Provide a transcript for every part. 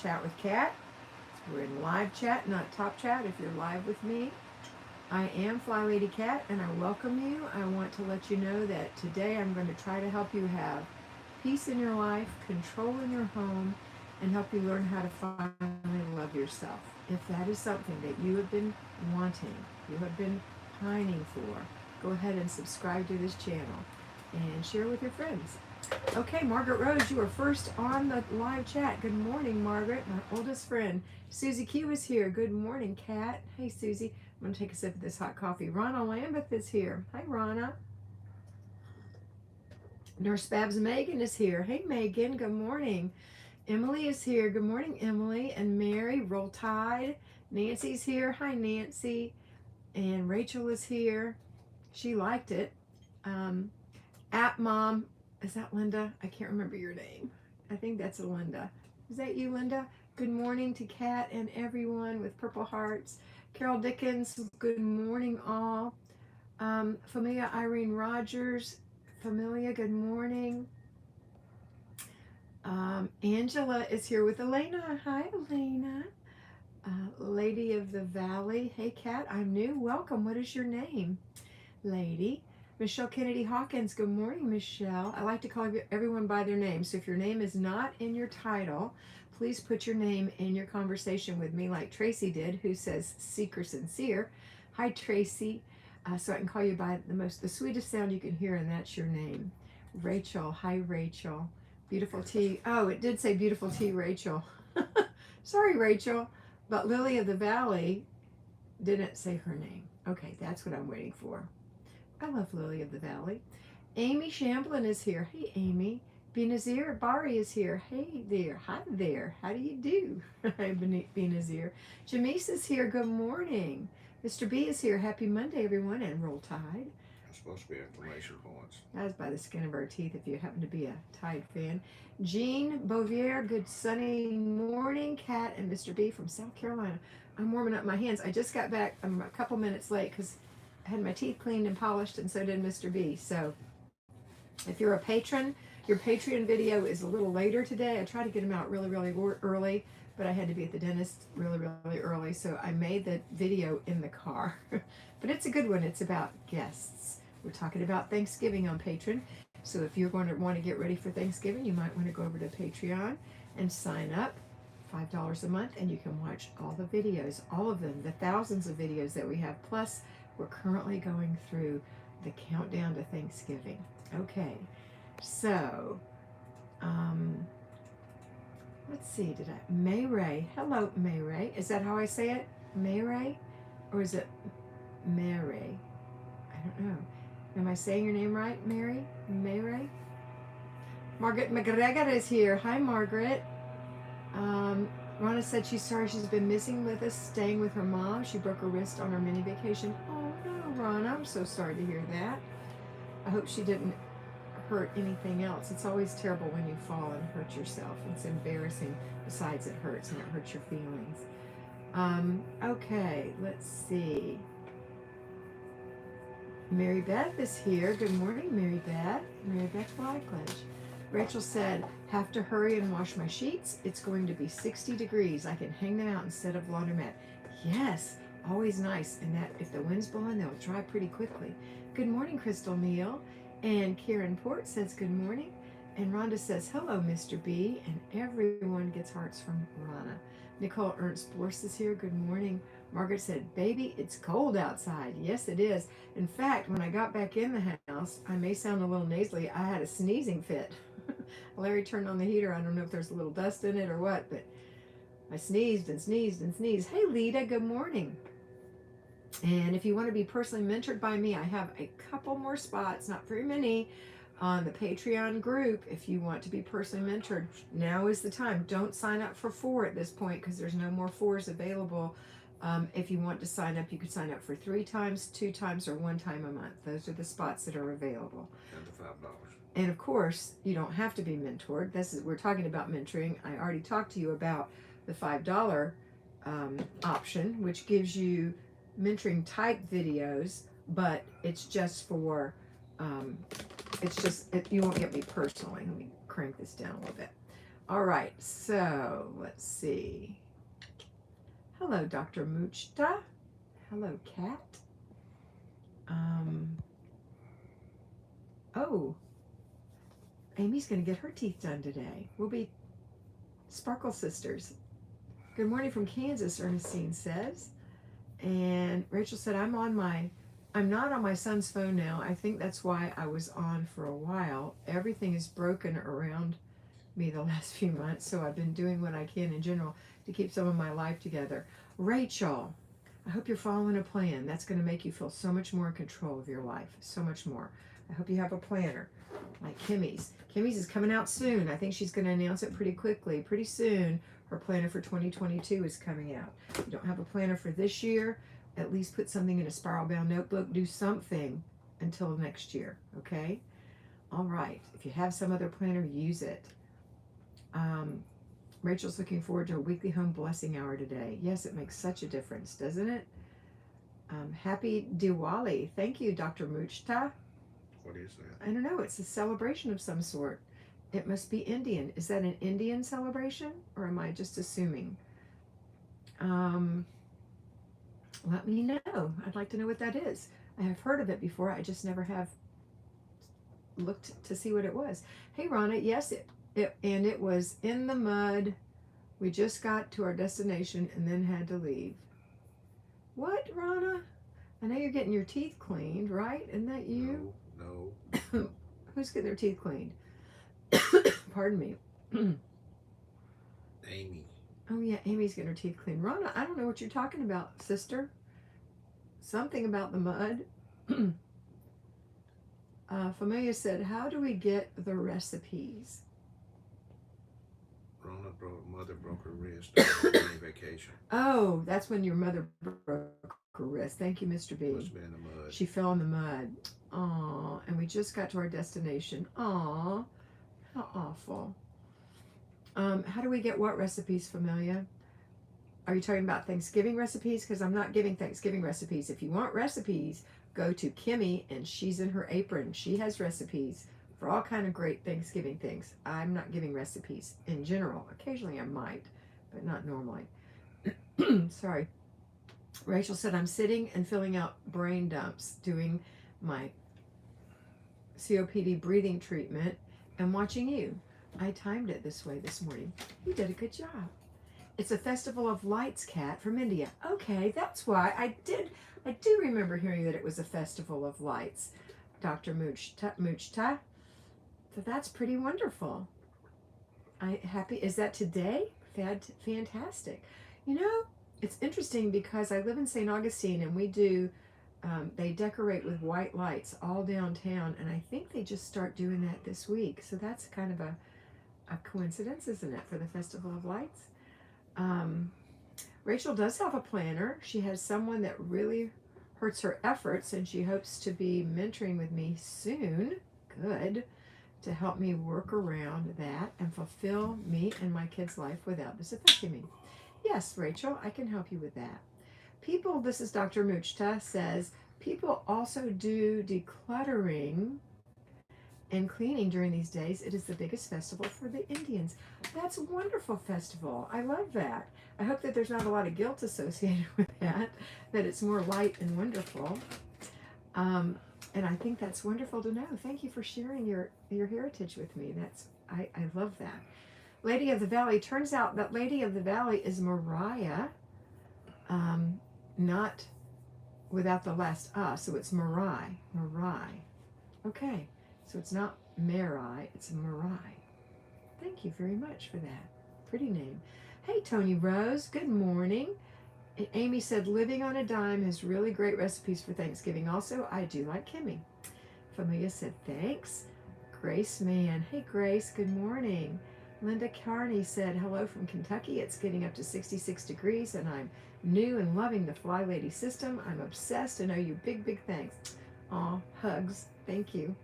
Chat with Kat. We're in live chat, not top chat if you're live with me. I am Flylady Kat, and I welcome you. I want to let you know that today I'm going to try to help you have peace in your life, control in your home, and help you learn how to finally love yourself. If that is something that you have been wanting, you have been pining for, go ahead and subscribe to this channel and share with your friends. Okay, Margaret Rose, you are first on the live chat. Good morning, Margaret, my oldest friend. Susie Q is here. Good morning, Kat. Hey, Susie. I'm going to take a sip of this hot coffee. Rana Lambeth is here. Hi, Rana. Nurse Babs Megan is here. Hey, Megan. Good morning. Emily is here. Good morning, Emily. And Mary, Roll Tide. Nancy's here. Hi, Nancy. And Rachel is here. She liked it. App Mom. Is that Linda? I can't remember your name. I think that's Linda. Is that you, Linda? Good morning to Kat and everyone with purple hearts. Carol Dickens, good morning all. Familia Irene Rogers. Familia, good morning. Angela is here with Elena. Hi, Elena. Lady of the Valley. Hey, Kat, I'm new. Welcome. What is your name? Lady. Michelle Kennedy Hawkins, good morning, Michelle. I like to call everyone by their name, so if your name is not in your title, please put your name in your conversation with me like Tracy did, who says Seeker Sincere. Hi, Tracy. So I can call you by the sweetest sound you can hear, and that's your name. Rachel, hi, Rachel. Beautiful tea. Oh, it did say beautiful tea, Rachel. Sorry, Rachel, but Lily of the Valley didn't say her name. Okay, that's what I'm waiting for. I love Lily of the Valley. Amy Shamblin is here. Hey, Amy. Benazir Bari is here. Hey there. Hi there. How do you do? Hi, Benazir. Jamise is here. Good morning. Mr. B is here. Happy Monday, everyone, and Roll Tide. It's supposed to be exclamation points. That was by the skin of our teeth if you happen to be a Tide fan. Jean Bouvier, good sunny morning. Kat and Mr. B from South Carolina. I'm warming up my hands. I just got back. I'm a couple minutes late because I had my teeth cleaned and polished, and so did Mr. B. So if you're a patron, your Patreon video is a little later today. I try to get them out really, really early, but I had to be at the dentist really, really early, so I made the video in the car. But it's a good one. It's about guests. We're talking about Thanksgiving on Patreon. So if you're going to want to get ready for Thanksgiving, you might want to go over to Patreon and sign up. $5 a month, and you can watch all the videos, all of them, the thousands of videos that we have. Plus, we're currently going through the countdown to Thanksgiving. Okay, so, let's see, May Ray. Hello, May Ray. Is that how I say it? May Ray? Or is it Mary? I don't know. Am I saying your name right, Mary? May Ray? Margaret McGregor is here. Hi, Margaret. Rhonda said she's sorry she's been missing with us, staying with her mom. She broke her wrist on her mini vacation. Oh no, Rhonda, I'm so sorry to hear that. I hope she didn't hurt anything else. It's always terrible when you fall and hurt yourself. It's embarrassing. Besides, it hurts and it hurts your feelings. Okay, let's see. Mary Beth is here. Good morning, Mary Beth. Mary Beth Blackledge. Rachel said, have to hurry and wash my sheets. It's going to be 60 degrees. I can hang them out instead of laundromat. Yes, always nice. And that if the wind's blowing, they'll dry pretty quickly. Good morning, Crystal Neal. And Karen Port says good morning. And Rhonda says, hello, Mr. B. And everyone gets hearts from Rhonda. Nicole Ernst Borst is here. Good morning. Margaret said, baby, it's cold outside. Yes, it is. In fact, when I got back in the house, I may sound a little nasally. I had a sneezing fit. Larry turned on the heater. I don't know if there's a little dust in it or what, but I sneezed and sneezed and sneezed. Hey, Lita, good morning. And if you want to be personally mentored by me, I have a couple more spots, not very many, on the Patreon group. If you want to be personally mentored, now is the time. Don't sign up for 4 at this point because there's no more 4s available. If you want to sign up, you could sign up for 3 times, 2 times, or 1 time a month. Those are the spots that are available. And the $5. And of course, you don't have to be mentored. We're talking about mentoring. I already talked to you about the $5 option, which gives you mentoring type videos, but it's just for, you won't get me personally. Let me crank this down a little bit. All right, so let's see. Hello, Dr. Muchta. Hello, Kat. Um, oh, Amy's going to get her teeth done today. We'll be Sparkle Sisters. Good morning from Kansas, Ernestine says. And Rachel said, I'm not on my son's phone now. I think that's why I was on for a while. Everything is broken around me the last few months, so I've been doing what I can in general to keep some of my life together. Rachel, I hope you're following a plan. That's going to make you feel so much more in control of your life, so much more. I hope you have a planner like Kimmy's. Kimmy's is coming out soon. I think she's going to announce it pretty quickly. Pretty soon, her planner for 2022 is coming out. If you don't have a planner for this year, at least put something in a spiral bound notebook. Do something until next year, okay? All right. If you have some other planner, use it. Rachel's looking forward to a weekly home blessing hour today. Yes, it makes such a difference, doesn't it? Happy Diwali. Thank you, Dr. Muchta. What is that? I don't know. It's a celebration of some sort. It must be Indian. Is that an Indian celebration, or am I just assuming? Let me know. I'd like to know what that is. I have heard of it before. I just never have looked to see what it was. Hey, Ronna. Yes, it was in the mud. We just got to our destination and then had to leave. What, Ronna? I know you're getting your teeth cleaned, right? Isn't that you? No. Who's getting their teeth cleaned? Pardon me. Amy. Oh, yeah, Amy's getting her teeth cleaned. Ronna, I don't know what you're talking about, sister. Something about the mud. Familia said, how do we get the recipes? Mother broke her wrist on vacation. Oh, that's when your mother broke her wrist. Thank you, Mr. B. Must have been in the mud. She fell in the mud. Aw, and we just got to our destination. Aw, how awful. How do we get what recipes, Familia? Are you talking about Thanksgiving recipes? Because I'm not giving Thanksgiving recipes. If you want recipes, go to Kimmy, and she's in her apron. She has recipes for all kind of great Thanksgiving things. I'm not giving recipes in general. Occasionally I might, but not normally. Sorry. Rachel said, I'm sitting and filling out brain dumps, doing my COPD breathing treatment and watching you. I timed it this way this morning. You did a good job. It's a festival of lights, Kat, from India. Okay, that's why I do remember hearing that it was a festival of lights, Dr. Muchta. So that's pretty wonderful. Is that today? Fantastic. You know, it's interesting because I live in St. Augustine and we do, they decorate with white lights all downtown, and I think they just start doing that this week. So that's kind of a coincidence, isn't it, for the Festival of Lights? Rachel does have a planner. She has someone that really hurts her efforts, and she hopes to be mentoring with me soon. Good. To help me work around that and fulfill me and my kids' life without this affecting me. Yes, Rachel, I can help you with that. People, this is Dr. Muchta, says, people also do decluttering and cleaning during these days. It is the biggest festival for the Indians. That's a wonderful festival. I love that. I hope that there's not a lot of guilt associated with that it's more light and wonderful. And I think that's wonderful to know. Thank you for sharing your heritage with me. I love that. Lady of the Valley. Turns out that Lady of the Valley is Mariah, not without the last so it's Marai. Okay, so it's not Marai, it's Marai. Thank you very much for that. Pretty name. Hey, Tony Rose. Good morning. And Amy said, living on a dime has really great recipes for Thanksgiving. Also, I do like Kimmy. Familia said, thanks. Grace Mann. Hey, Grace. Good morning. Linda Carney said, hello from Kentucky. It's getting up to 66 degrees, and I'm new and loving the Flylady system. I'm obsessed and owe you big, big thanks. Aw, hugs. Thank you.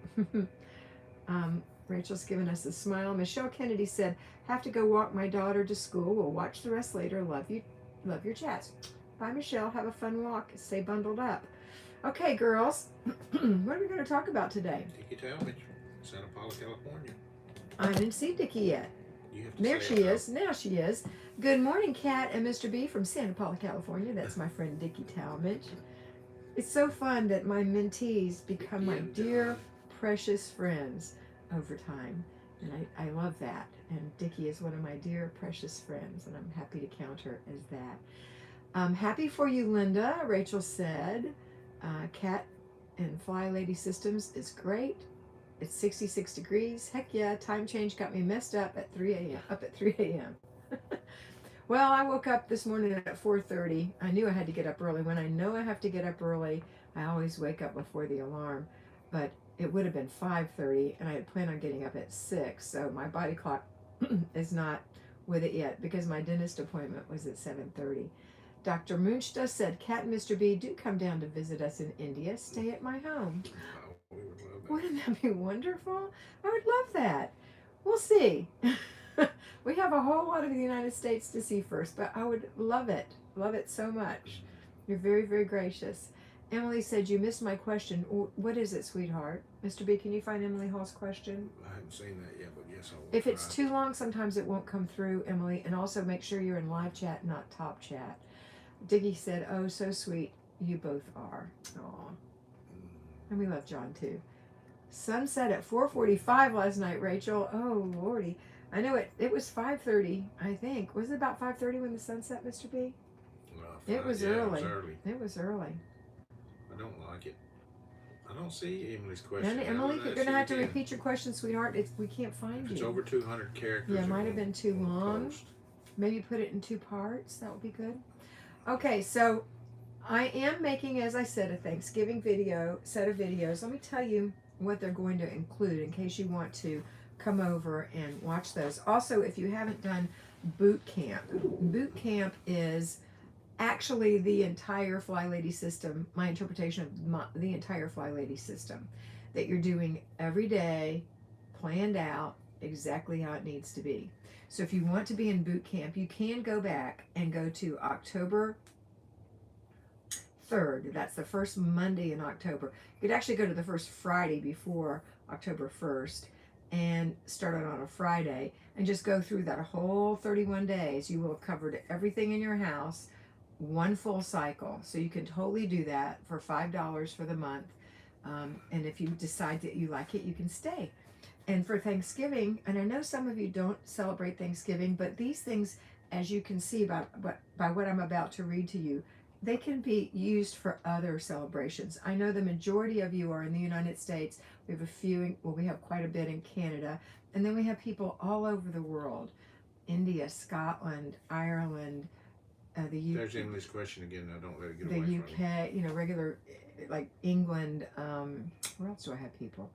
Rachel's given us a smile. Michelle Kennedy said, have to go walk my daughter to school. We'll watch the rest later. Love you. Love your chats. Bye, Michelle. Have a fun walk. Stay bundled up. Okay, girls. What are we going to talk about today? Dickie Talmadge, Santa Paula, California. I didn't see Dickie yet. You have to There say she it though. is. Now she is. Good morning, Kat and Mr. B from Santa Paula, California. That's my friend Dickie Talmadge. It's so fun that my mentees become my Again, dear, John. precious friends over time. And I love that. And Dickie is one of my dear, precious friends, and I'm happy to count her as that. Happy for you, Linda. Rachel said, Cat and Flylady Systems is great. It's 66 degrees. Heck yeah, time change got me messed up at 3 a.m. Up at 3 a.m. Well, I woke up this morning at 4:30. I knew I had to get up early. When I know I have to get up early, I always wake up before the alarm. But it would have been 5:30, and I had planned on getting up at 6. So my body clock is not with it yet because my dentist appointment was at 7:30. Dr. Munchta said, Cat and Mr. B, do come down to visit us in India. Stay at my home. Oh, we would love that. Wouldn't that be wonderful? I would love that. We'll see. We have a whole lot of the United States to see first, but I would love it. Love it so much. You're very, very gracious. Emily said, you missed my question. What is it, sweetheart? Mr. B, can you find Emily Hall's question? I haven't seen that yet, but yes, I will. If it's too long, sometimes it won't come through, Emily. And also make sure you're in live chat, not top chat. Diggy said, oh, so sweet. You both are. Aw. And we love John, too. Sunset at 4:45 last night, Rachel. Oh, Lordy. I know it was 5:30, I think. Was it about 5:30 when the sun set, Mr. B? It was early. It was early. It was early. I don't like it. I don't see Emily's question. And Emily, you're going to have to repeat your question, sweetheart. We can't find If you. it's over 200 characters. Yeah, it might have been too long. Maybe put it in 2 parts. That would be good. Okay, so I am making, as I said, a Thanksgiving set of videos. Let me tell you what they're going to include in case you want to come over and watch those. Also, if you haven't done boot camp is actually the entire Flylady system, my interpretation of the entire Flylady system that you're doing every day, planned out exactly how it needs to be. So if you want to be in boot camp, you can go back and go to October 3rd. That's the first Monday in October. You could actually go to the first Friday before October 1st and start it on a Friday and just go through that whole 31 days. You will have covered everything in your house, one full cycle. So you can totally do that for $5 for the month. And if you decide that you like it, you can stay. And for Thanksgiving, and I know some of you don't celebrate Thanksgiving, but these things, as you can see by what I'm about to read to you, they can be used for other celebrations. I know the majority of you are in the United States. We have a few, we have quite a bit in Canada. And then we have people all over the world. India, Scotland, Ireland, the UK. There's Emily's question again. Now don't let it get the away UK, regular, like England. Where else do I have people?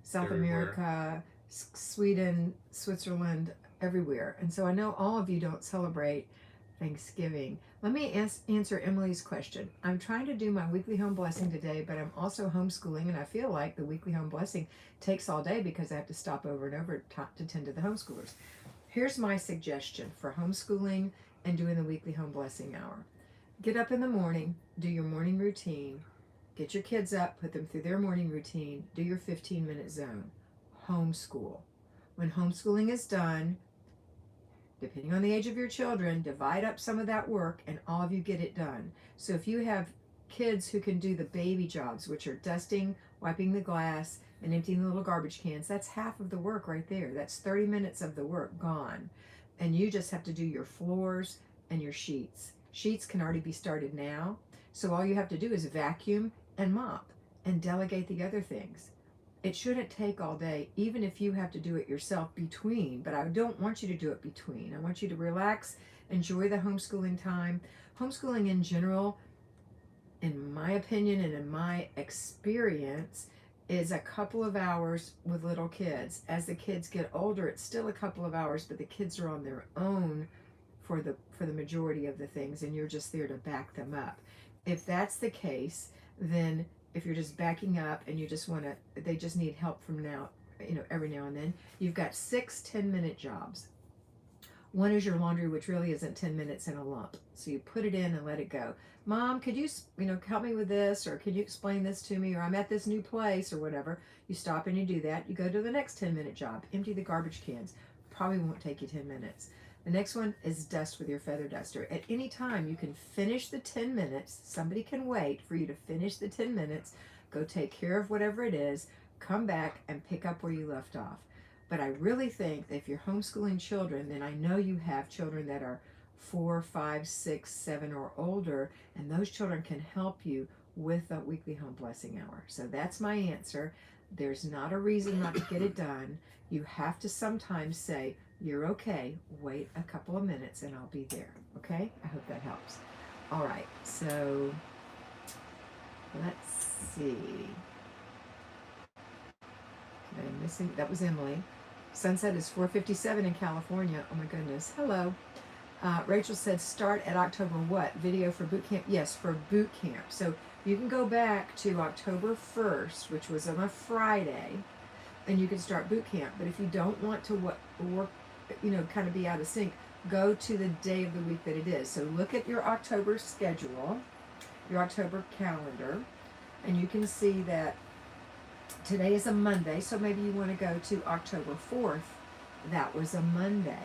South Everywhere. America, Sweden, Switzerland, everywhere. And so I know all of you don't celebrate Thanksgiving. Let me answer Emily's question. I'm trying to do my weekly home blessing today, but I'm also homeschooling, and I feel like the weekly home blessing takes all day because I have to stop over and over to tend to the homeschoolers. Here's my suggestion for homeschooling and doing the weekly home blessing hour. Get up in the morning, do your morning routine, get your kids up, put them through their morning routine, do your 15-minute zone. Homeschool. When homeschooling is done, depending on the age of your children, divide up some of that work and all of you get it done. So if you have kids who can do the baby jobs, which are dusting, wiping the glass, and emptying the little garbage cans, that's half of the work right there. That's 30 minutes of the work gone. And you just have to do your floors and your sheets. Sheets can already be started now. So all you have to do is vacuum and mop and delegate the other things. It shouldn't take all day, even if you have to do it yourself between, but I don't want you to do it between. I want you to relax, enjoy the homeschooling time. Homeschooling in general, in my opinion and in my experience, is a couple of hours with little kids. As the kids get older, it's still a couple of hours, but the kids are on their own for the majority of the things, and you're just there to back them up. If that's the case, then if you're just backing up and you just want to, they just need help from now, every now and then, you've got 6 10-minute jobs. One is your laundry, which really isn't 10 minutes in a lump. So you put it in and let it go. Mom, could you, help me with this, or can you explain this to me, or I'm at this new place, or whatever. You stop and you do that. You go to the next 10-minute job. Empty the garbage cans. probably won't take you 10 minutes. The next one is dust with your feather duster. At any time, you can finish the 10 minutes. Somebody can wait for you to finish the 10 minutes, go take care of whatever it is, come back and pick up where you left off. But I really think that if you're homeschooling children, then I know you have children that are 4, 5, 6, 7, or older, and those children can help you with a weekly home blessing hour. So that's my answer. There's not a reason not to get it done. You have to sometimes say, you're okay, wait a couple of minutes and I'll be there. Okay? I hope that helps. All right, so let's see. I'm missing, that was Emily. Sunset is 4:57 in California. Oh my goodness. Hello. Rachel said start at October what? Video for boot camp? Yes, for boot camp. So you can go back to October 1st, which was on a Friday, and you can start boot camp. But if you don't want to work, kind of be out of sync, go to the day of the week that it is. So look at your October schedule, your October calendar, and you can see that today is a Monday, so maybe you want to go to October 4th. That was a Monday.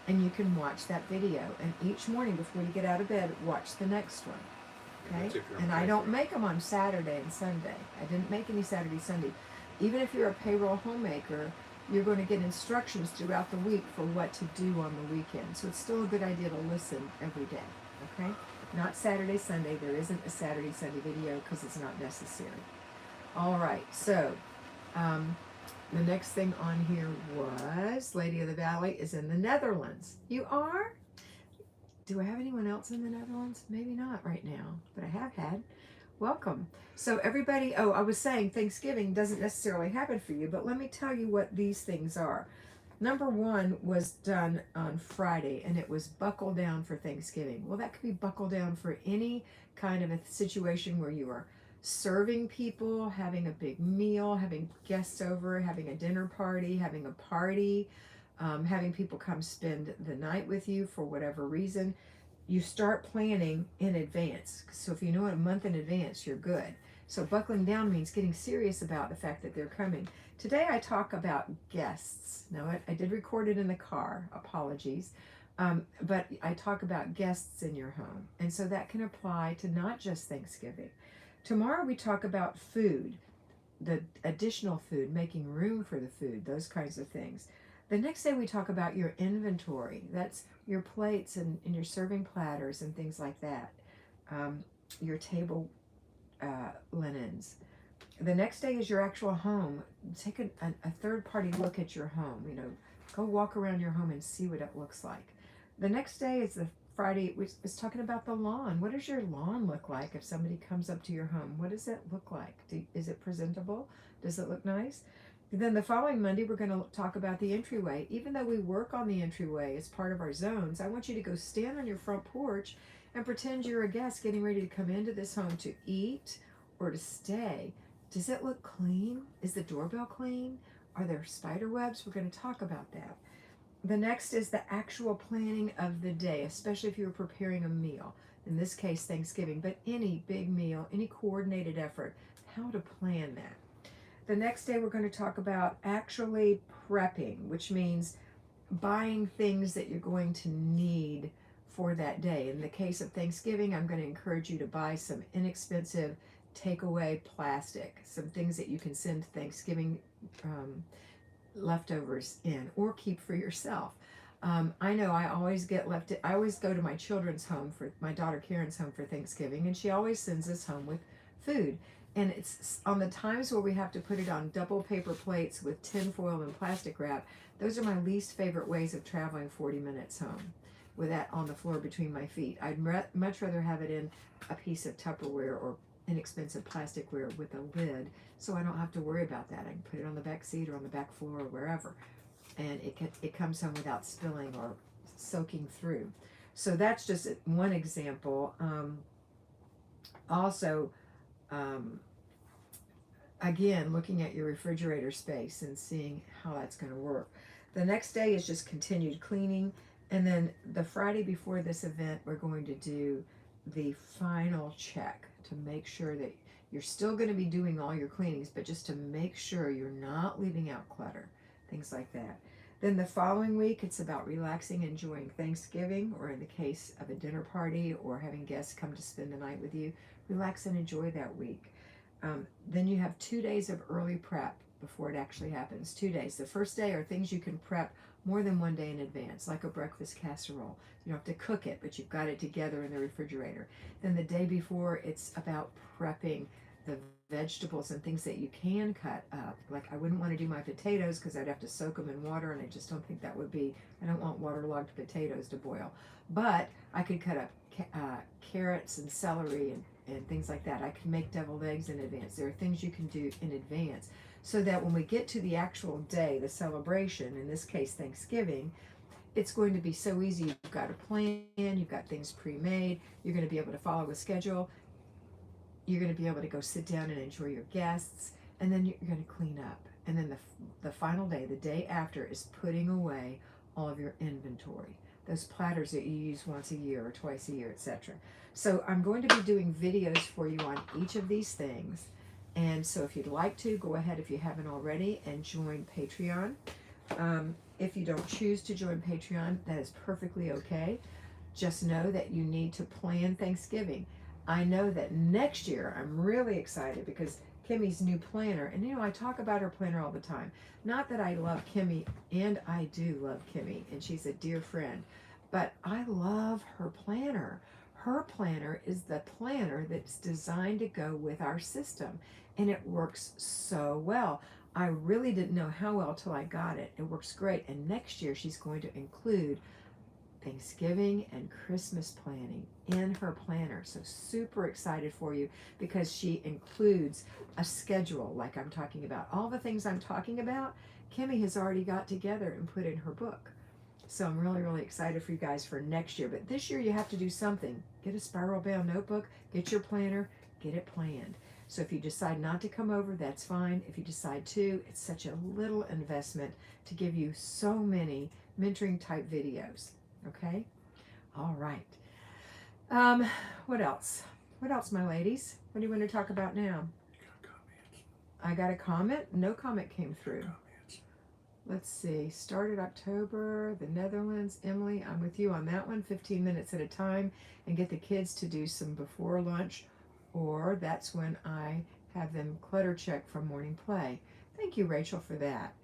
And you can watch that video. And each morning before you get out of bed, watch the next one. Okay? And I don't make them on Saturday and Sunday. I didn't make any Saturday, Sunday. Even if you're a payroll homemaker, you're going to get instructions throughout the week for what to do on the weekend. So it's still a good idea to listen every day. Okay? Not Saturday, Sunday. There isn't a Saturday, Sunday video because it's not necessary. All right. So, the next thing on here was Lady of the Valley is in the Netherlands. You are? Do I have anyone else in the Netherlands? Maybe not right now, but I have had. Welcome. So everybody, I was saying Thanksgiving doesn't necessarily happen for you, but let me tell you what these things are. Number one was done on Friday, and it was buckle down for Thanksgiving. Well, that could be buckle down for any kind of a situation where you are serving people, having a big meal, having guests over, having a dinner party, having a party, having people come spend the night with you for whatever reason. You start planning in advance. So if you know it a month in advance, you're good. So buckling down means getting serious about the fact that they're coming. Today I talk about guests. Now I did record it in the car, apologies. But I talk about guests in your home. And so that can apply to not just Thanksgiving. Tomorrow we talk about food, the additional food, making room for the food, those kinds of things. The next day we talk about your inventory. That's your plates and your serving platters and things like that. Your table linens. The next day is your actual home. Take a third-party look at your home. Go walk around your home and see what it looks like. The next day is the Friday, which is talking about the lawn. What does your lawn look like if somebody comes up to your home? What does it look like? Is it presentable? Does it look nice? And then the following Monday, we're going to talk about the entryway. Even though we work on the entryway as part of our zones, I want you to go stand on your front porch and pretend you're a guest getting ready to come into this home to eat or to stay. Does it look clean? Is the doorbell clean? Are there spider webs? We're going to talk about that. The next is the actual planning of the day, especially if you're preparing a meal. In this case, Thanksgiving, but any big meal, any coordinated effort, how to plan that. The next day, we're going to talk about actually prepping, which means buying things that you're going to need for that day. In the case of Thanksgiving, I'm going to encourage you to buy some inexpensive takeaway plastic, some things that you can send Thanksgiving leftovers in or keep for yourself. I know I always I always go to my children's home for my daughter Karen's home for Thanksgiving, and she always sends us home with food. And it's on the times where we have to put it on double paper plates with tin foil and plastic wrap. Those are my least favorite ways of traveling 40 minutes home with that on the floor between my feet. I'd much rather have it in a piece of Tupperware or inexpensive plasticware with a lid, so I don't have to worry about that. I can put it on the back seat or on the back floor or wherever, and it comes home without spilling or soaking through. So that's just one example. Also, again, looking at your refrigerator space and seeing how that's going to work. The next day is just continued cleaning, and then the Friday before this event, we're going to do the final check to make sure that you're still going to be doing all your cleanings, but just to make sure you're not leaving out clutter, things like that. Then the following week, it's about relaxing, enjoying Thanksgiving, or in the case of a dinner party or having guests come to spend the night with you, relax and enjoy that week. Then you have 2 days of early prep before it actually happens. 2 days. The first day are things you can prep more than one day in advance, like a breakfast casserole. You don't have to cook it, but you've got it together in the refrigerator. Then the day before, it's about prepping the vegetables and things that you can cut up. Like I wouldn't want to do my potatoes because I'd have to soak them in water, and I just don't think that would be. I don't want waterlogged potatoes to boil, but I could cut up carrots and celery and things like that. I can make deviled eggs in advance. There are things you can do in advance so that when we get to the actual day, the celebration, in this case Thanksgiving, it's going to be so easy. You've got a plan, you've got things pre-made, you're going to be able to follow a schedule, you're going to be able to go sit down and enjoy your guests, and then you're going to clean up. And then the final day, the day after, is putting away all of your inventory. Those platters that you use once a year or twice a year, etc. So I'm going to be doing videos for you on each of these things. And so if you'd like to, go ahead if you haven't already and join Patreon. If you don't choose to join Patreon, that is perfectly okay. Just know that you need to plan Thanksgiving. I know that next year I'm really excited because Kimmy's new planner, and I talk about her planner all the time. Not that I love Kimmy, and I do love Kimmy, and she's a dear friend, but I love her planner. Her planner is the planner that's designed to go with our system, and it works so well. I really didn't know how well till I got it. It works great, and next year she's going to include Thanksgiving and Christmas planning in her planner. So super excited for you because she includes a schedule like I'm talking about. All the things I'm talking about, Kimmy has already got together and put in her book. So I'm really, really excited for you guys for next year. But this year you have to do something. Get a spiral bound notebook, get your planner, get it planned. So if you decide not to come over, that's fine. If you decide to, it's such a little investment to give you so many mentoring type videos. Okay? All right. What else? What else, my ladies? What do you want to talk about now? I got a comment. No comment came through. Let's see. Started October, the Netherlands. Emily, I'm with you on that one. 15 minutes at a time, and get the kids to do some before lunch, or that's when I have them clutter check from morning play. Thank you, Rachel, for that.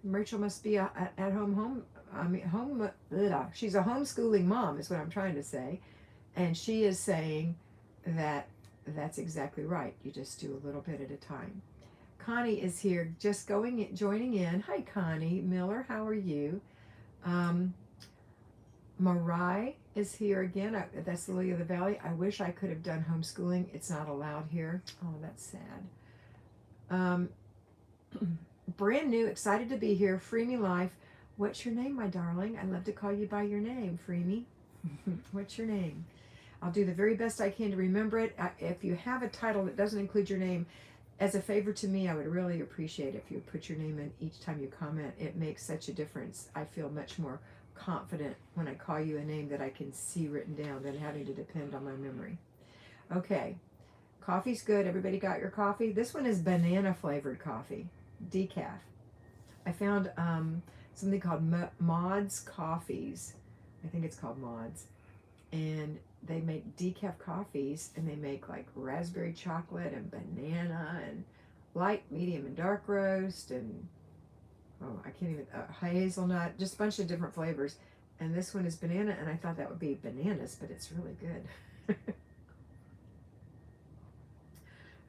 Rachel must be at home. She's a homeschooling mom, is what I'm trying to say, and she is saying that that's exactly right. You just do a little bit at a time. Connie is here, just joining in. Hi, Connie Miller. How are you? Marai is here again. That's Lily of the Valley. I wish I could have done homeschooling. It's not allowed here. Oh, that's sad. Brand new, excited to be here. Free Me Life. What's your name, my darling? I love to call you by your name, Free Me. What's your name? I'll do the very best I can to remember it. If you have a title that doesn't include your name, as a favor to me, I would really appreciate if you put your name in each time you comment. It makes such a difference. I feel much more confident when I call you a name that I can see written down than having to depend on my memory. Okay, coffee's good. Everybody got your coffee? This one is banana flavored coffee, decaf. I found something called Mods Coffees. I think it's called Mods. And they make decaf coffees, and they make like raspberry chocolate and banana and light, medium, and dark roast, and I can't even, hazelnut, just a bunch of different flavors. And this one is banana, and I thought that would be bananas, but it's really good.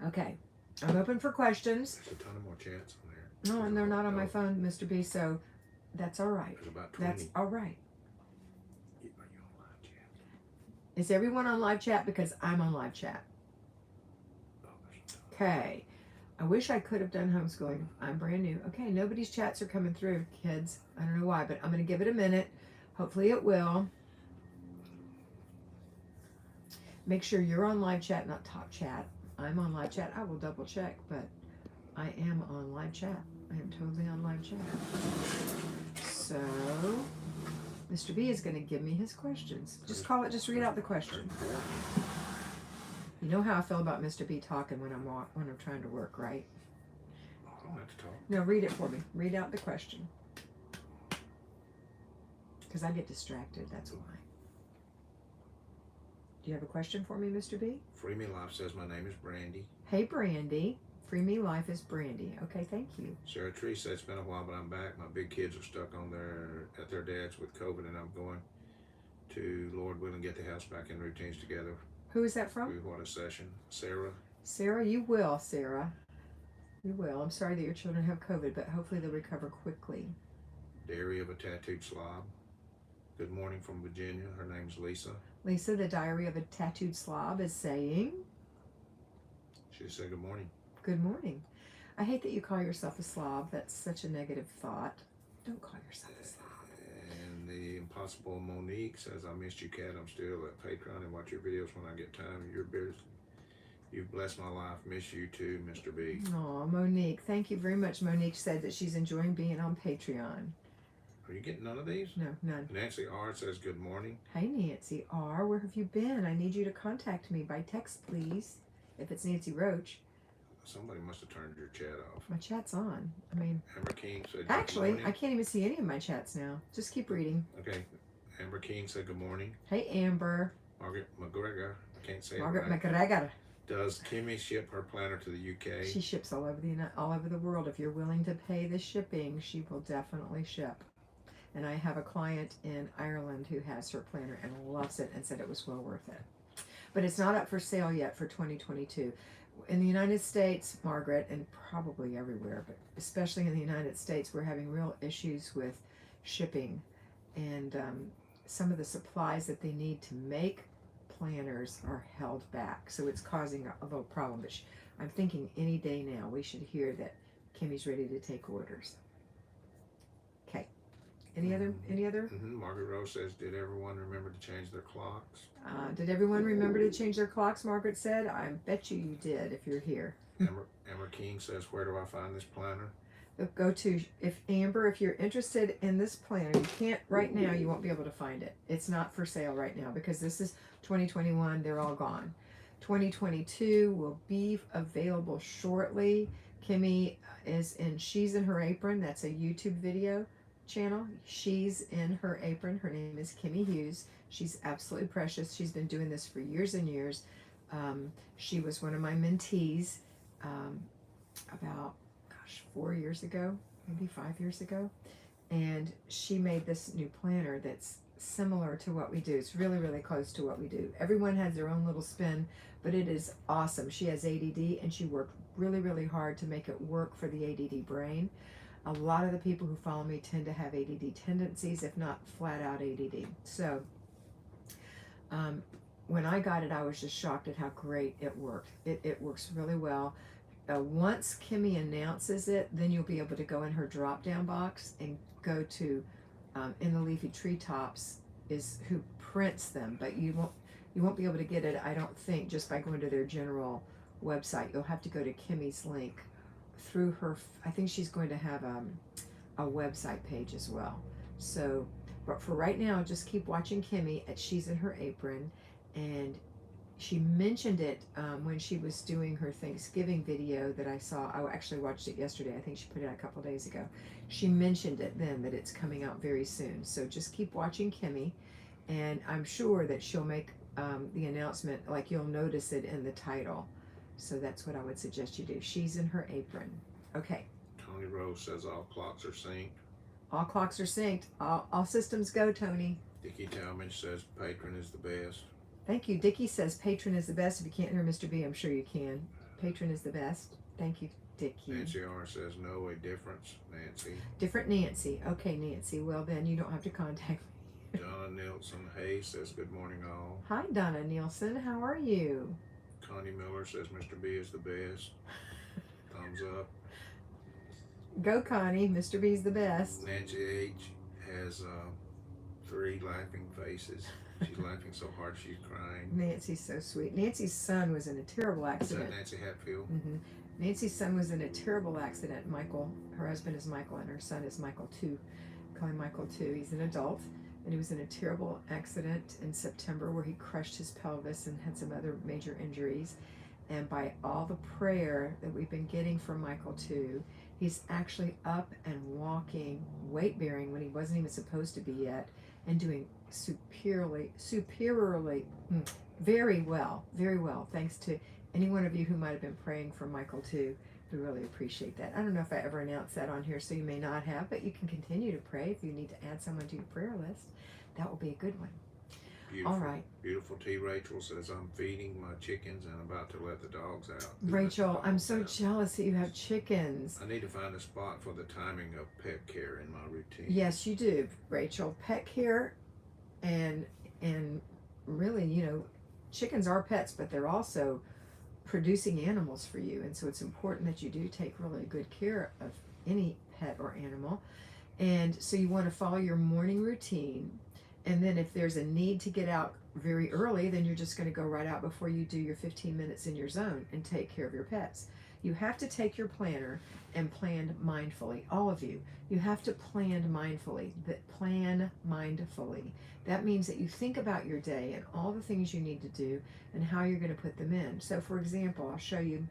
Okay, I'm open for questions. There's a ton of more chats on there. No, and they're not on my phone, Mr. B, so that's all right. There's about 20. That's all right. Are you on live chat? Is everyone on live chat? Because I'm on live chat. Oh, there's a ton. Okay. I wish I could have done homeschooling. I'm brand new. Okay, nobody's chats are coming through, kids. I don't know why, but I'm going to give it a minute. Hopefully it will. Make sure you're on live chat, not top chat. I'm on live chat. I will double check, but I am on live chat. I am totally on live chat. So, Mr. B is going to give me his questions. Just read out the question. You know how I feel about Mr. B talking when I'm trying to work, right? I don't have to talk. No, read it for me. Read out the question. because I get distracted. That's why. Do you have a question for me, Mr. B? Free Me Life says my name is Brandy. Hey, Brandy. Free Me Life is Brandy. Okay, thank you. Sarah Tree said it's been a while, but I'm back. My big kids are stuck at their dad's with COVID, and I'm going to, Lord willing, get the house back in routines together. Who is that from? What a session. Sarah. Sarah, you will, Sarah. You will. I'm sorry that your children have COVID, but hopefully they'll recover quickly. Diary of a Tattooed Slob. Good morning from Virginia. Her name's Lisa. Lisa, the Diary of a Tattooed Slob, is saying... She said good morning. Good morning. I hate that you call yourself a slob. That's such a negative thought. Don't call yourself a slob. And the Impossible Monique says, I missed you, Kat. I'm still at Patreon and watch your videos when I get time. You've blessed my life. Miss you too, Mr. B. Aw, Monique. Thank you very much. Monique said that she's enjoying being on Patreon. Are you getting none of these? No, none. Nancy R says good morning. Hey, Nancy R. Where have you been? I need you to contact me by text, please. If it's Nancy Roach. Somebody must have turned your chat off. My chat's on. I mean... Amber King said good actually, morning. I can't even see any of my chats now. Just keep reading. Okay. Amber King said good morning. Hey, Amber. Margaret McGregor. I can't say Margaret it right. McGregor. Does Kimmy ship her planner to the UK? She ships all over the world. If you're willing to pay the shipping, she will definitely ship. And I have a client in Ireland who has her planner and loves it and said it was well worth it. But it's not up for sale yet for 2022. In the United States, Margaret, and probably everywhere, but especially in the United States, we're having real issues with shipping and some of the supplies that they need to make planners are held back. So it's causing a little problem. But I'm thinking any day now we should hear that Kimmy's ready to take orders. Okay. Any other? Margaret Rose says, did everyone remember to change their clocks? Did everyone remember to change their clocks? Margaret said. I bet you did if you're here. Amber King says, where do I find this planner? Go to, Amber, if you're interested in this planner, you can't right now, you won't be able to find it. It's not for sale right now because this is 2021, they're all gone. 2022 will be available shortly. Kimmy is in She's in Her Apron. That's a YouTube video channel. She's in Her Apron. Her name is Kimmy Hughes. She's absolutely precious. She's been doing this for years and years. She was one of my mentees about 4 years ago, maybe 5 years ago, and she made this new planner that's similar to what we do. It's really, really close to what we do. Everyone has their own little spin, but it is awesome. She has ADD, and she worked really, really hard to make it work for the ADD brain. A lot of the people who follow me tend to have ADD tendencies, if not flat out ADD. So when I got it, I was just shocked at how great it worked. It works really well. Once Kimmy announces it, then you'll be able to go in her drop-down box and go to In the Leafy Treetops is who prints them, but you won't be able to get it, I don't think, just by going to their general website. You'll have to go to Kimmy's link through her. I think she's going to have a website page as well. So, but for right now, just keep watching Kimmy at She's in Her Apron, and she mentioned it when she was doing her Thanksgiving video that I saw. I actually watched it yesterday. I think she put it out a couple days ago. She mentioned it then that it's coming out very soon. So just keep watching Kimmy, and I'm sure that she'll make the announcement, like you'll notice it in the title. So that's what I would suggest you do. She's in Her Apron. Okay. Tony Rose says all clocks are synced. All clocks are synced. All systems go, Tony. Dickie Talmadge says patron is the best. Thank you. Dickie says patron is the best. If you can't hear Mr. B, I'm sure you can. Patron is the best. Thank you, Dickie. Nancy R says no, a difference, Nancy. Different Nancy. Okay, Nancy. Well, then you don't have to contact me. Donna Nielsen Hayes says good morning all. Hi, Donna Nielsen. How are you? Connie Miller says Mr. B is the best. Thumbs up. Go, Connie. Mr. B's the best. Nancy H has 3 laughing faces. She's laughing so hard she's crying. Nancy's so sweet. Nancy's son was in a terrible Is accident. that Nancy Hatfield? Mm-hmm. Nancy's son was in a terrible accident. Michael, her husband is Michael, and her son is Michael too. Call him Michael too. He's an adult, and he was in a terrible accident in September where he crushed his pelvis and had some other major injuries. And by all the prayer that we've been getting from Michael too, he's actually up and walking, weight bearing when he wasn't even supposed to be yet. and doing superiorly, very well, very well. Thanks to any one of you who might have been praying for Michael too. We really appreciate that. I don't know if I ever announced that on here, so you may not have, but you can continue to pray if you need to add someone to your prayer list. That will be a good one. Beautiful. All right. Beautiful T. Rachel says, I'm feeding my chickens and about to let the dogs out. Rachel, I'm so jealous that you have chickens. I need to find a spot for the timing of pet care in my routine. Yes, you do, Rachel. Pet care and really, you know, chickens are pets, but they're also producing animals for you, and so it's important that you do take really good care of any pet or animal. And so you want to follow your morning routine, and then if there's a need to get out very early, then you're just going to go right out before you do your 15 minutes in your zone and take care of your pets. You have to take your planner and plan mindfully. All of you have to plan mindfully. Plan mindfully. That means that you think about your day and all the things you need to do and how you're going to put them in. So, for example, I'll show you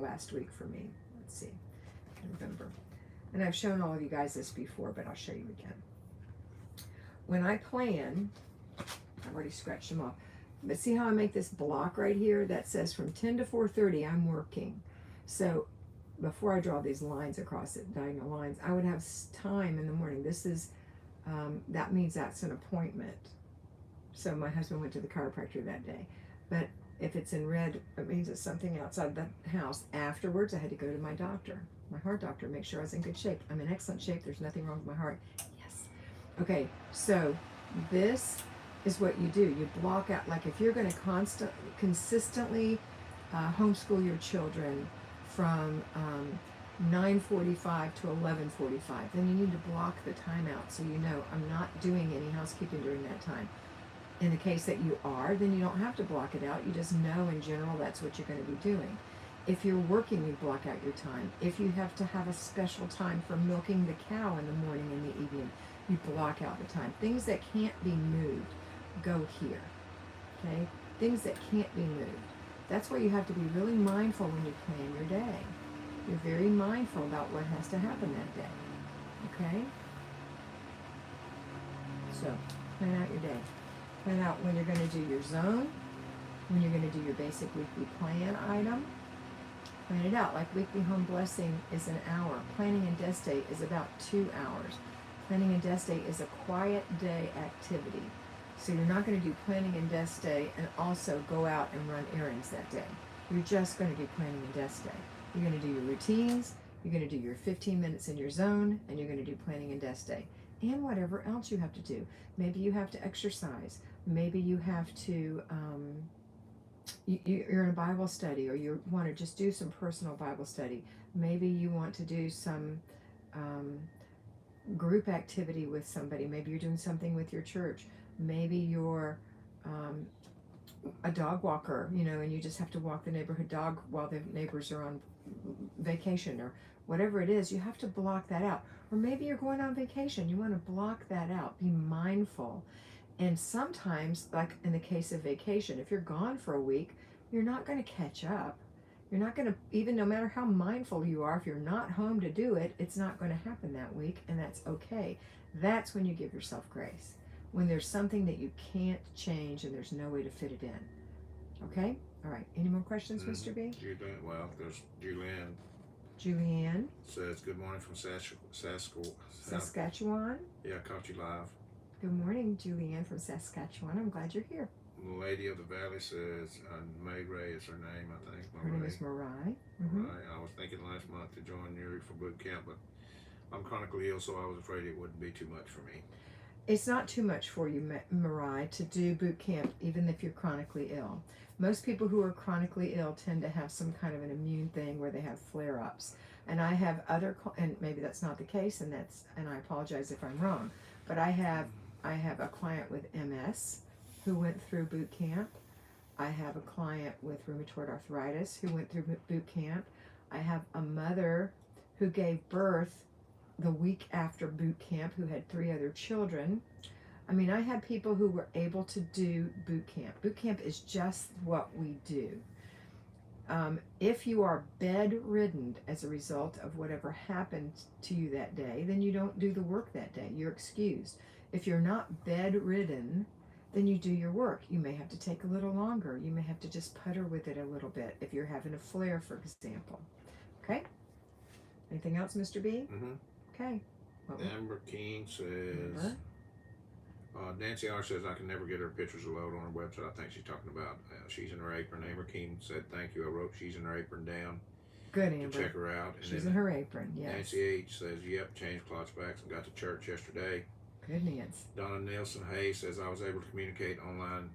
last week for me. Let's see, November, and I've shown all of you guys this before, but I'll show you again. When I plan, I've already scratched them off. But see how I make this block right here that says from 10 to 4:30 I'm working. So before I draw these lines across it, diagonal lines, I would have time in the morning. This is, that means that's an appointment. So my husband went to the chiropractor that day. But if it's in red, it means it's something outside the house. Afterwards, I had to go to my doctor, my heart doctor, make sure I was in good shape. I'm in excellent shape. There's nothing wrong with my heart. Yes. Okay, so this is what you do. You block out, like if you're going to consistently homeschool your children from 9:45 to 11:45, then you need to block the time out so you know I'm not doing any housekeeping during that time. In the case that you are, then you don't have to block it out. You just know in general that's what you're going to be doing. If you're working, you block out your time. If you have to have a special time for milking the cow in the morning and the evening, you block out the time. Things that can't be moved go here. Okay? Things that can't be moved. That's why you have to be really mindful when you plan your day. You're very mindful about what has to happen that day. Okay? So, plan out your day. Plan out when you're going to do your zone, when you're going to do your basic weekly plan item. Plan it out. Like weekly home blessing is an hour. Planning and desk day is about 2 hours. Planning and desk day is a quiet day activity. So you're not going to do planning and desk day and also go out and run errands that day. You're just going to do planning and desk day. You're going to do your routines, you're going to do your 15 minutes in your zone, and you're going to do planning and desk day. And whatever else you have to do. Maybe you have to exercise. Maybe you have to, you're in a Bible study, or you want to just do some personal Bible study. Maybe you want to do some group activity with somebody. Maybe you're doing something with your church. Maybe you're a dog walker, you know, and you just have to walk the neighborhood dog while the neighbors are on vacation, or whatever it is. You have to block that out. Or maybe you're going on vacation. You want to block that out. Be mindful. And sometimes, like in the case of vacation, if you're gone for a week, you're not going to catch up. You're not going to, even no matter how mindful you are, if you're not home to do it, it's not going to happen that week, and that's okay. That's when you give yourself grace. When there's something that you can't change and there's no way to fit it in. Okay? All right. Any more questions, Mr. B? Well, there's Julianne. Julianne Says, good morning from Saskatchewan. Yeah, I caught you live. Good morning, Julianne from Saskatchewan. I'm glad you're here. Lady of the Valley says, May Ray is her name, I think. Her name is Mariah. Mm-hmm. I was thinking last month to join Yuri for boot camp, but I'm chronically ill, so I was afraid it wouldn't be too much for me. It's not too much for you, Mariah, to do boot camp, even if you're chronically ill. Most people who are chronically ill tend to have some kind of an immune thing where they have flare-ups. And I have and maybe that's not the case, and I apologize if I'm wrong, but I have a client with MS who went through boot camp. I have a client with rheumatoid arthritis who went through boot camp. I have a mother who gave birth the week after boot camp who had 3 other children. I mean, I had people who were able to do boot camp. Boot camp is just what we do. If you are bedridden as a result of whatever happened to you that day, then you don't do the work that day. You're excused. If you're not bedridden, then you do your work. You may have to take a little longer. You may have to just putter with it a little bit if you're having a flare, for example. Okay? Anything else, Mr. B? Mm-hmm. Okay. Amber King says, Amber? Nancy R says, I can never get her pictures to load on her website. I think she's talking about she's in her apron. Amber King said, thank you. I wrote she's in her apron down. Good, To Amber. check her out. And She's then in her apron, yes. Nancy H says, yep, changed cloths backs and got to church yesterday. Good, Nancy. Donna Nelson Hayes says, I was able to communicate online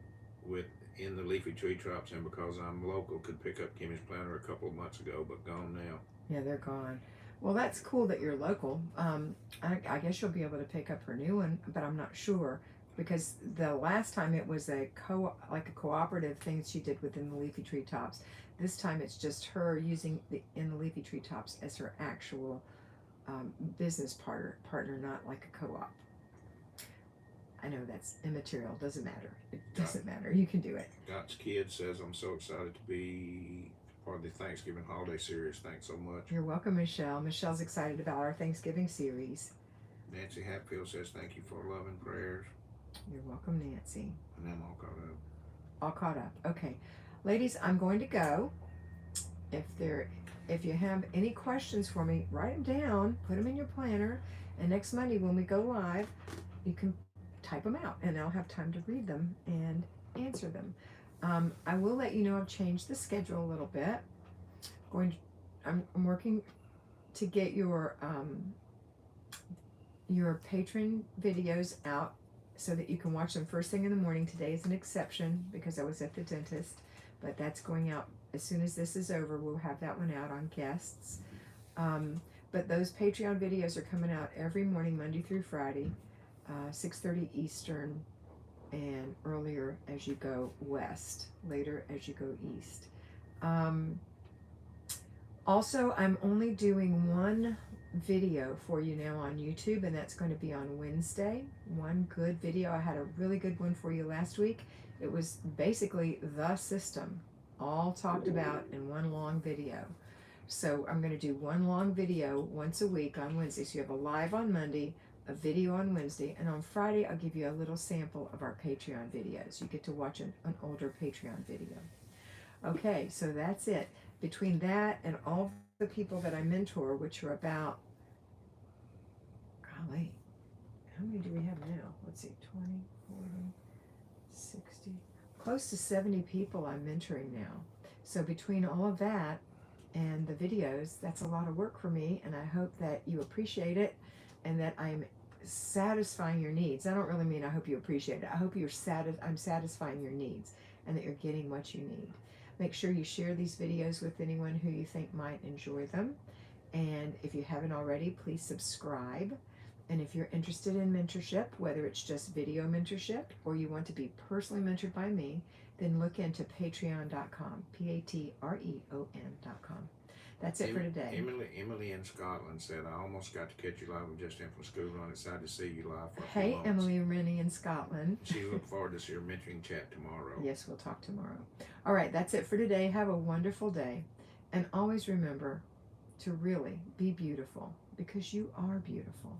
in the leafy tree tops, and because I'm local, could pick up Kimmy's planter a couple of months ago, but gone now. Yeah, they're gone. Well, that's cool that you're local. I guess you'll be able to pick up her new one, but I'm not sure because the last time it was a cooperative thing she did within the leafy tree tops. This time it's just her using in the leafy tree tops as her actual business partner, not like a co-op. I know that's immaterial. Doesn't matter. It doesn't matter. You can do it. God's Kid says, I'm so excited to be part of the Thanksgiving holiday series. Thanks so much. You're welcome, Michelle. Michelle's excited about our Thanksgiving series. Nancy Hatfield says, thank you for love and prayers. You're welcome, Nancy. And I'm all caught up. All caught up. Okay. Ladies, I'm going to go. If you have any questions for me, write them down, put them in your planner, and next Monday when we go live, you can type them out and I'll have time to read them and answer them. I will let you know I've changed the schedule a little bit. I'm working to get your patron videos out so that you can watch them first thing in the morning. Today is an exception because I was at the dentist, but that's going out as soon as this is over. We'll have that one out on guests. But those Patreon videos are coming out every morning, Monday through Friday, 6:30 Eastern, and earlier as you go west, later as you go east. Also, I'm only doing one video for you now on YouTube, and that's going to be on Wednesday. One good video. I had a really good one for you last week. It was basically the system, all talked about in one long video. So I'm going to do one long video once a week on Wednesday. So you have a live on Monday, a video on Wednesday, and on Friday I'll give you a little sample of our Patreon videos. You get to watch an older Patreon video. Okay, so that's it. Between that and all the people that I mentor, which are about, golly, how many do we have now? Let's see, 20, 40, 60, close to 70 people I'm mentoring now. So between all of that and the videos, that's a lot of work for me, and I hope that you appreciate it and that I'm satisfying your needs. I don't really mean I hope you appreciate it. I hope I'm satisfying your needs and that you're getting what you need. Make sure you share these videos with anyone who you think might enjoy them. And if you haven't already, please subscribe. And if you're interested in mentorship, whether it's just video mentorship or you want to be personally mentored by me, then look into patreon.com, patreon.com. That's it for today. Emily in Scotland said, I almost got to catch you live with just in from school. I'm excited to see you live for a few Hey, moments. Emily and Rennie in Scotland. She looked forward to see your mentoring chat tomorrow. Yes, we'll talk tomorrow. All right, that's it for today. Have a wonderful day. And always remember to really be beautiful because you are beautiful.